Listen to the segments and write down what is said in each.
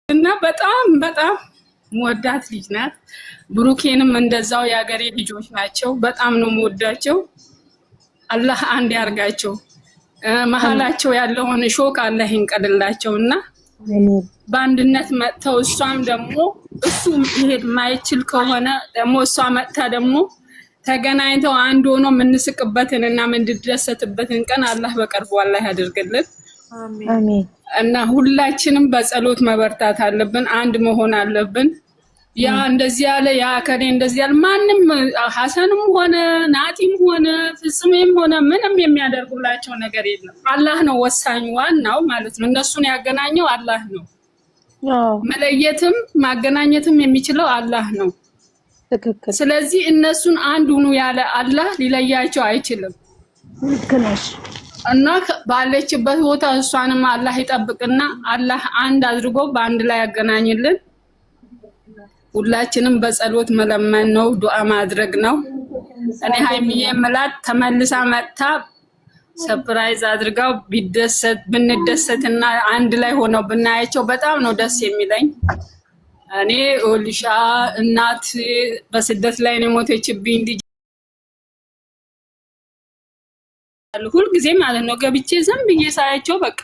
እና በጣም ወዳት ልጅ ናት። ብሩኬንም እንደዛው ያገሬ ልጆች ናቸው። በጣም ነው ወዳቸው። አላህ አንድ ያርጋቸው። መሃላቸው ያለውን ሾክ አላህ ይንቀልላቸውና በአንድነት መጥተው እሷም ደግሞ እሱ ይሄድ ማይችል ከሆነ ደግሞ እሷ መጥታ ደግሞ ተገናኝተው አንድ ሆኖ የምንስቅበትንና የምንደሰትበትን ቀን አላህ በቅርቡ አላህ ያደርግልን። አሜን። እና ሁላችንም በጸሎት መበርታት አለብን፣ አንድ መሆን አለብን። ያ እንደዚህ ያለ ያ ከኔ እንደዚህ ያለ ማንም ሐሰንም ሆነ ናቲም ሆነ ፍጹምም ሆነ ምንም የሚያደርጉላቸው ነገር የለም። አላህ ነው ወሳኝ ዋናው ማለት ነው። እነሱን ያገናኘው አላህ ነው። መለየትም ማገናኘትም የሚችለው አላህ ነው። ትክክል። ስለዚህ እነሱን አንድ ሁኑ ያለ አላህ ሊለያቸው አይችልም። ልክነሽ እና ባለችበት ቦታ እሷንም አላህ ይጠብቅና አላህ አንድ አድርጎ በአንድ ላይ ያገናኝልን። ሁላችንም በጸሎት መለመን ነው፣ ዱዓ ማድረግ ነው። እኔ ሃይሚዬ ምላት ተመልሳ መጣ ሰርፕራይዝ አድርጋው ብንደሰትና አንድ ላይ ሆነው ብናያቸው በጣም ነው ደስ የሚለኝ። እኔ ኦልሻ እናት በስደት ላይ ነው ሞተችብኝ ልጅ ሁል ጊዜ ማለት ነው ገብቼ ዝም ብዬ ሳያቸው በቃ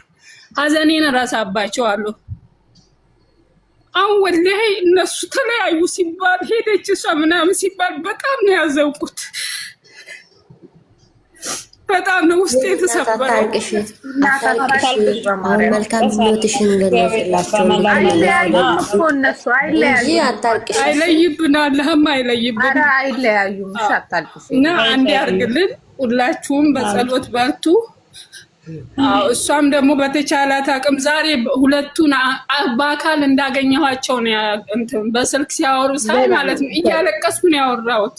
ሀዘኔን እረሳባቸዋለሁ። አሁን ወላሂ እነሱ ተለያዩ ሲባል ሄደች እሷ ምናምን ሲባል በጣም ነው ያዘንኩት። በጣም ነው ውስጤ የተሰበረው። መልካም ምኞትሽን ገለጽላቸው። እነሱ አይለይብን፣ አላህም አይለይብን። ኧረ አይለያዩም። አታልቅሽ እና አንድ ያርግልን። ሁላችሁም በጸሎት በርቱ። እሷም ደግሞ በተቻላት አቅም ዛሬ ሁለቱን በአካል እንዳገኘኋቸው ነው እንትን በስልክ ሲያወሩ ሳይ ማለት ነው እያለቀስኩ ነው ያወራሁት፣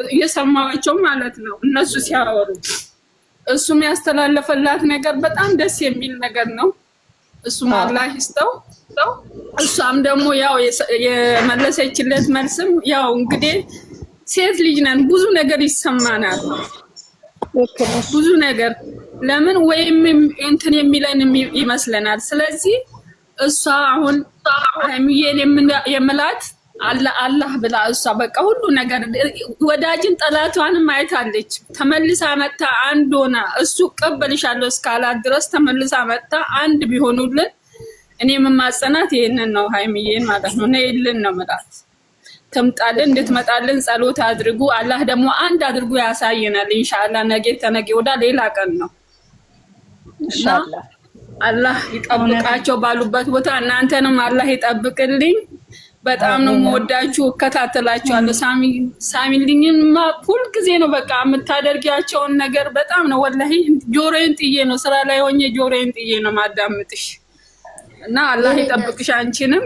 እየሰማኋቸው ማለት ነው እነሱ ሲያወሩ። እሱም ያስተላለፈላት ነገር በጣም ደስ የሚል ነገር ነው። እሱም አላህ ይስጠው። እሷም ደግሞ ያው የመለሰችለት መልስም ያው እንግዲህ ሴት ልጅ ነን፣ ብዙ ነገር ይሰማናል። ብዙ ነገር ለምን ወይም እንትን የሚለን ይመስለናል። ስለዚህ እሷ አሁን ሃይሚዬን የምላት አላህ ብላ እሷ በቃ ሁሉ ነገር ወዳጅን ጠላቷንም አይታለች። ተመልሳ መጣ አንድ ሆና እሱ ቀበልሻለሁ እስካላት ድረስ ተመልሳ መጣ አንድ ቢሆኑልን እኔ የምማጸናት ይሄንን ነው። ሃይሚዬን ማለት ነው ነይልን ነው ማለት ተምጣልን እንድትመጣልን ጸሎት አድርጉ። አላህ ደግሞ አንድ አድርጎ ያሳየናል ኢንሻአላህ። ነገ ተነገ ወዳ ሌላ ቀን ነው ኢንሻአላህ። አላህ ይጠብቃቸው ባሉበት ቦታ። እናንተንም አላህ ይጠብቅልኝ። በጣም ነው የምወዳችሁ፣ እከታተላችኋለሁ። ሳሚልኝማ ሁል ጊዜ ነው በቃ የምታደርጊያቸውን ነገር በጣም ነው ወላሂ ጆሮዬን ጥዬ ነው ስራ ላይ ሆኜ ጆሮዬን ጥዬ ነው ማዳምጥሽ። እና አላህ ይጠብቅሽ። አንቺንም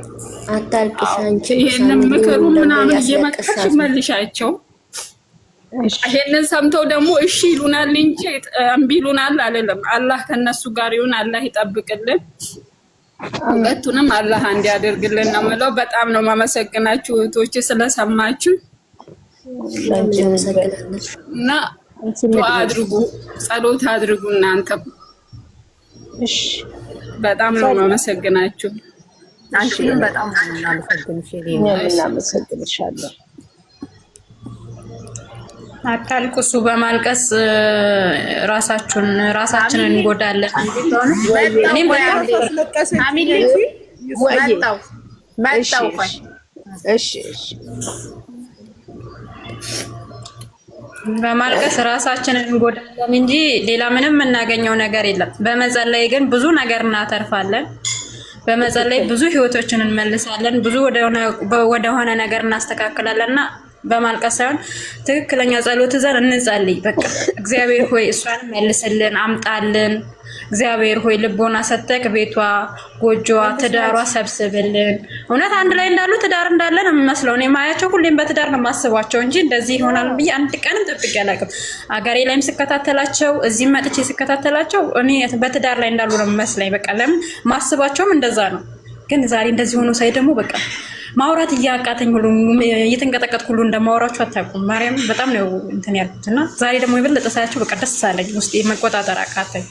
አታልቅሽ። አንቺም ይሄንን ምክሩ ምናምን እየመጣች መልሻቸው። ይሄንን ሰምተው ደግሞ እሺ ይሉናል እንጂ እምቢ ይሉናል አይደለም። አላህ ከነሱ ጋር ይሁን። አላህ ይጠብቅልን። ሁለቱንም አላህ አንድ ያደርግልን ነው የምለው። በጣም ነው ማመሰግናችሁ እህቶቼ ስለሰማችሁ። እና ዱዓ አድርጉ፣ ጸሎት አድርጉ እናንተም። እሺ በጣም ነው ማመሰግናችሁ። አንቺንም በጣም ነው እናመሰግንሻለሁ። አታልቅሱ። በማልቀስ ራሳችንን እንጎዳለን። እኔም በማልቀስ ራሳችንን እንጎዳለን እንጂ ሌላ ምንም የምናገኘው ነገር የለም። በመጸለይ ግን ብዙ ነገር እናተርፋለን። በመጸለይ ብዙ ህይወቶችን እንመልሳለን። ብዙ ወደሆነ ነገር እናስተካክላለንና በማልቀስ ሳይሆን ትክክለኛ ጸሎት ዘን እንጸልይ። በቃ እግዚአብሔር ሆይ እሷን መልስልን፣ አምጣልን። እግዚአብሔር ሆይ ልቦና ሰተክ ቤቷ፣ ጎጆዋ፣ ትዳሯ ሰብስብልን። እውነት አንድ ላይ እንዳሉ ትዳር እንዳለን የምመስለው እኔ ማያቸው ሁሌም በትዳር ነው የማስባቸው እንጂ እንደዚህ ይሆናል ብዬ አንድ ቀንም ጥብቄ አላውቅም። አገሬ ላይም ስከታተላቸው እዚህም መጥቼ ስከታተላቸው እኔ በትዳር ላይ እንዳሉ ነው የምመስለኝ። በቃ ለምን ማስባቸውም እንደዛ ነው። ግን ዛሬ እንደዚህ ሆኖ ሳይ ደግሞ በቃ ማውራት እያቃተኝ ሁሉ እየተንቀጠቀጥኩ ሁሉ እንደማወራችሁ አታውቁም። ማርያም በጣም ነው እንትን ያልኩትና ዛሬ ደግሞ የበለጠ ሳያቸው በቃ ደስ አለኝ። ውስጤ መቆጣጠር አቃተኝ።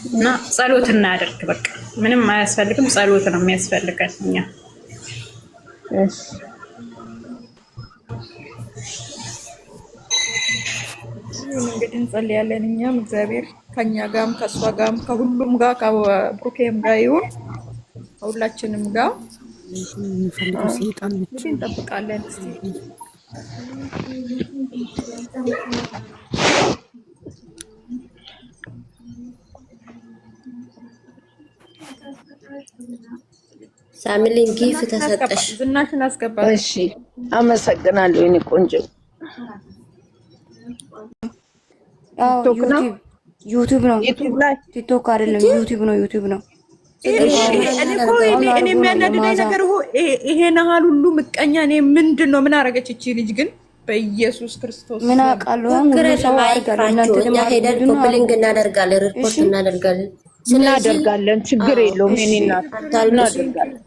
እና ጸሎት እናደርግ። በቃ ምንም አያስፈልግም፣ ጸሎት ነው የሚያስፈልገን እኛ። እሺ እንግዲህ እንጸልያለን። እኛም እግዚአብሔር ከኛ ጋርም ከእሷ ጋርም ከሁሉም ጋር ከብሩኬም ጋር ይሁን ከሁላችንም ጋር እንጠብቃለን። ሳሚሊን ጊፍ ተሰጠሽ። ዝናሽን አስገባ። እሺ አመሰግናለሁ የኔ ቆንጆ። ዩቲዩብ ነው፣ ቲክቶክ አይደለም። ዩቲዩብ ነው፣ ዩቲዩብ ነው። እኔ የሚያናድደኝ ነገር ይሄ ነሃል ሁሉ ምቀኛ። እኔ ምንድን ነው ምን አደረገች እቺ ልጅ ግን? በኢየሱስ ክርስቶስ ምን አውቃለሁ። እኛ ሄደን ኮፕሊንግ እናደርጋለን፣ ሪፖርት እናደርጋለን፣ እናደርጋለን። ችግር የለውም። የኔ እናት እናደርጋለን።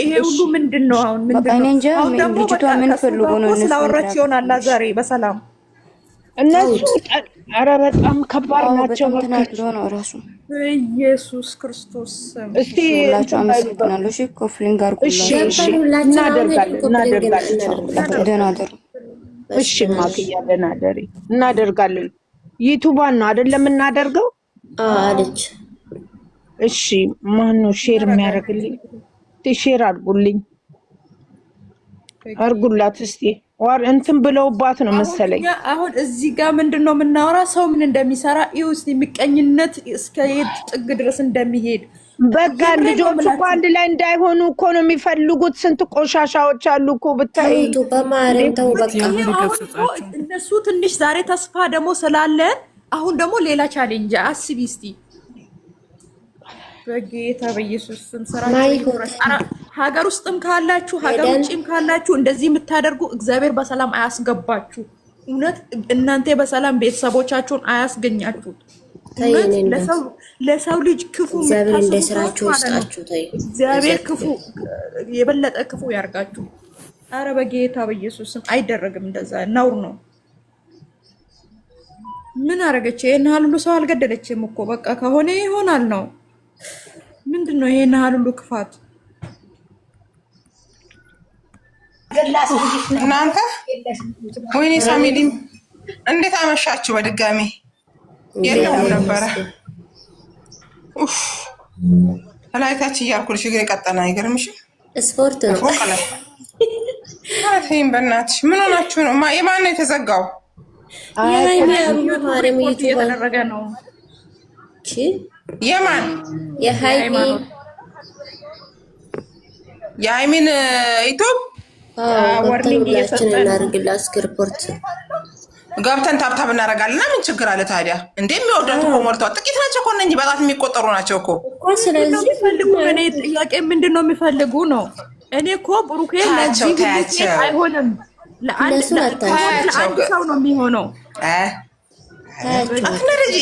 ይሄ ሁሉ ምንድን ነው? አሁን ልጅቷ ምን ፈልጎ ነው? ስላወራች ይሆናል ዛሬ በሰላም እነሱ ኧረ በጣም ከባድ ናቸው። ራሱ በኢየሱስ ክርስቶስ እስቲ ሁላችሁ አመሰግናለሁ። እሺ ኮፍሊንግ እናደርጋለን። እሺ ማክያ ደህና ደሪ እናደርጋለን። ዩቲዩባን ነው አይደለም እናደርገው አለች። እሺ ማነው ሼር የሚያደርግልኝ? ሼር አድርጉልኝ፣ አድርጉላት እስቲ። ዋር እንትን ብለውባት ነው መሰለኝ። አሁን እዚህ ጋር ምንድነው የምናወራ? ሰው ምን እንደሚሰራ እዩ እስቲ። ምቀኝነት እስከ የት ጥግ ድረስ እንደሚሄድ በቃ ልጆች እኮ አንድ ላይ እንዳይሆኑ እኮ ነው የሚፈልጉት። ስንት ቆሻሻዎች አሉ እኮ ብታይ። በማርያም ተው በቃ። እነሱ ትንሽ ዛሬ ተስፋ ደግሞ ስላለን አሁን ደግሞ ሌላ ቻሌንጅ አስቢ እስቲ። በጌታ በኢየሱስ ስም ስራችሁ ሀገር ውስጥም ካላችሁ ሀገር ውጭም ካላችሁ እንደዚህ የምታደርጉ እግዚአብሔር በሰላም አያስገባችሁ። እውነት እናንተ በሰላም ቤተሰቦቻችሁን አያስገኛችሁ። ለሰው ልጅ ክፉ እግዚአብሔር እንደ ስራችሁ ይስጣችሁ። እግዚአብሔር ክፉ የበለጠ ክፉ ያርጋችሁ። አረ በጌታ በኢየሱስ ስም አይደረግም። እንደዛ ነውር ነው። ምን አረገች? ይሄን ሁሉ ሰው አልገደለችም እኮ በቃ ከሆነ ይሆናል ነው። ምንድነው ይሄን ሁሉ ክፋት? እናንተ ወይኔ ሳሚሊም እንዴት አመሻችሁ? በድጋሚ የለም ነበረ ላይታች እያልኩልሽ እግሬ ቀጠና። አይገርምሽም? ስፖርት ነው ይሄን። በእናትሽ ምን ሆናችሁ ነው? የማን ነው የተዘጋው? የተደረገ ነው። የማን የሃይሚን ዩቱብ ወርኒንግላችን እናደርግላት ስክሪፕት ገብተን ታብታብ እናደርጋለን። ምን ችግር አለ ታዲያ? እንዴ የሚወዳት እኮ ሞልተዋል። ጥቂት ናቸው እኮ እነኚህ በጣት የሚቆጠሩ ናቸው እኮ። ስለዚህ የሚፈልጉ እኔ ጥያቄ ምንድነው የሚፈልጉ ነው? እኔ እኮ ብሩኬ ለዚህ አይሆንም። ለአንድ ሰው ነው የሚሆነው።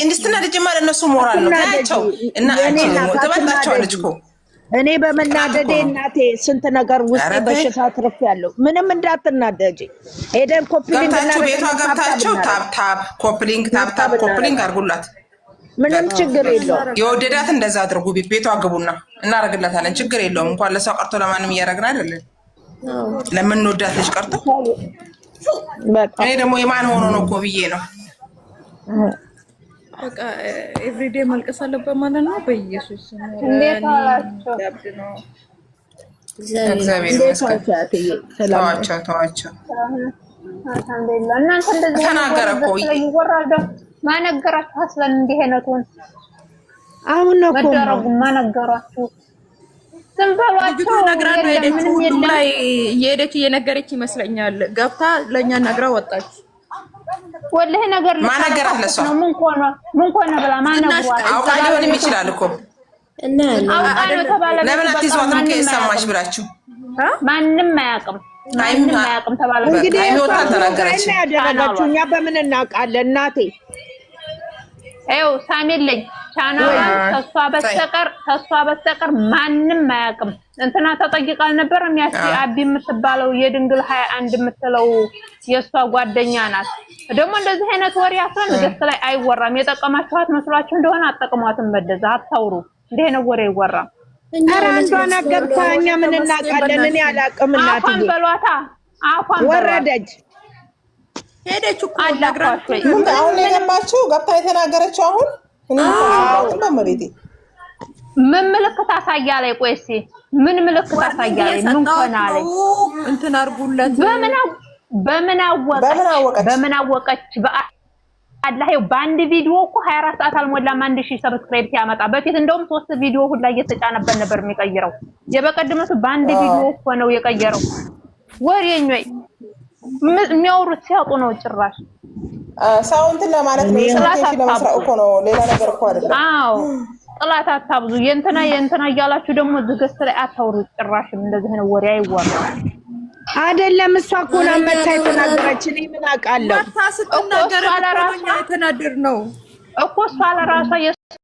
እንድትናደጂ ማለት እነሱ ሞራል ነው ታያቸው እና ተበላቸዋለች እኮ። እኔ በመናደዴ እናቴ ስንት ነገር ውስጥ በሽታ ትርፍ ያለው ምንም እንዳትናደጂ። ሄደን ኮፕሊንግ ገብታችሁ ቤቷ ገብታችሁ ታፕ ኮፕሊንግ ታፕ ኮፕሊንግ አድርጉላት። ምንም ችግር የለውም። የወደዳት እንደዛ አድርጉ። ቤቷ ግቡና እናደርግላታለን። ችግር የለውም። እንኳን ለሰው ቀርቶ ለማንም እያደረግን አይደለን። ለምንወዳት ልጅ ቀርቶ እኔ ደግሞ የማን ሆኖ ነው እኮ ብዬ ነው። በቃ ኤቭሪዴ መልቀስ አለበት ማለት ነው። በኢየሱስ ተዋቸው። ተናገረ እኮ ማነገራችሁ አስለን እንዲህ አይነቱን አሁን ነው እኮ ማነገራችሁ። ዝም በሏቸው። ነግራን ሄደች። ሁሉም ላይ የሄደች እየነገረች ይመስለኛል። ገብታ ለእኛ ነግራ ወጣች። ወላሂ ነገር ማነገራት ለሷ ነው። ምን ኮነ ብላ ማነገሯት አውቃ ሊሆንም ይችላል እኮ እና ለምን አትይዟትም? ከሰማሽ ብላችሁ ማንም አያውቅም ተባለ። እንግዲህ አይወጣ ተናገረች። ያደረጋችሁ እኛ በምን እናውቃለን? እናቴ ይኸው ሳሚልኝ ቻናሏን ከሷ በስተቀር ማንም አያውቅም። እንትና ተጠይቃ አልነበረም? ያቺ አቢ የምትባለው የድንግል 21 የምትለው የሷ ጓደኛ ናት። ደግሞ እንደዚህ አይነት ወሬ አስረን ገስት ላይ አይወራም። የጠቀማችኋት መስሏችሁ እንደሆነ አጠቅሟትም። በደዛ አታውሩ። እንዲህ ነው ወሬ አይወራም። ኧረ አንዷ ነገር ታኛ ምን እናውቃለን? እኔ አላውቅም። እናትዬ አፏን በሏታ። አፏን ወረደች ሄደች እኮ አላግራችሁ። አሁን የገባችው ገብታ የተናገረችው አሁን ምን ምልክት አሳያለኝ? ቆይ እስኪ ምን ምልክት አሳያለኝ? ምን ሆነ አለኝ? እንትን አድርጉለት። በምን አወቀች? በአላህ ይኸው በአንድ ቪዲዮ እኮ 24 ሰዓት አልሞላም 1000 ሰብስክራይብ ሲያመጣ። በፊት እንደውም 3 ቪዲዮ ሁላ እየተጫነበት ነበር የሚቀይረው። የበቀደመቱ በአንድ ቪዲዮ እኮ ነው የቀየረው። ወሬኞይ የሚያወሩት ሲያጡ ነው ጭራሽ። ሰው እንትን ለማለት ነው። ሰው ለመስራት እኮ ነው፣ ሌላ ነገር እኮ አይደለም። አዎ ጥላት አታብዙ። የእንትና እያላችሁ ደግሞ ዝግስት ላይ አታውሩ። ጭራሽም እንደዚህ ነው ወሬ አይወራም። አይደለም እሷ እኮ ነው መታ የተናገረች። እኔ ምን አውቃለሁ? መታ ስትናገር የተናደር ነው እኮ እሷ ለራሷ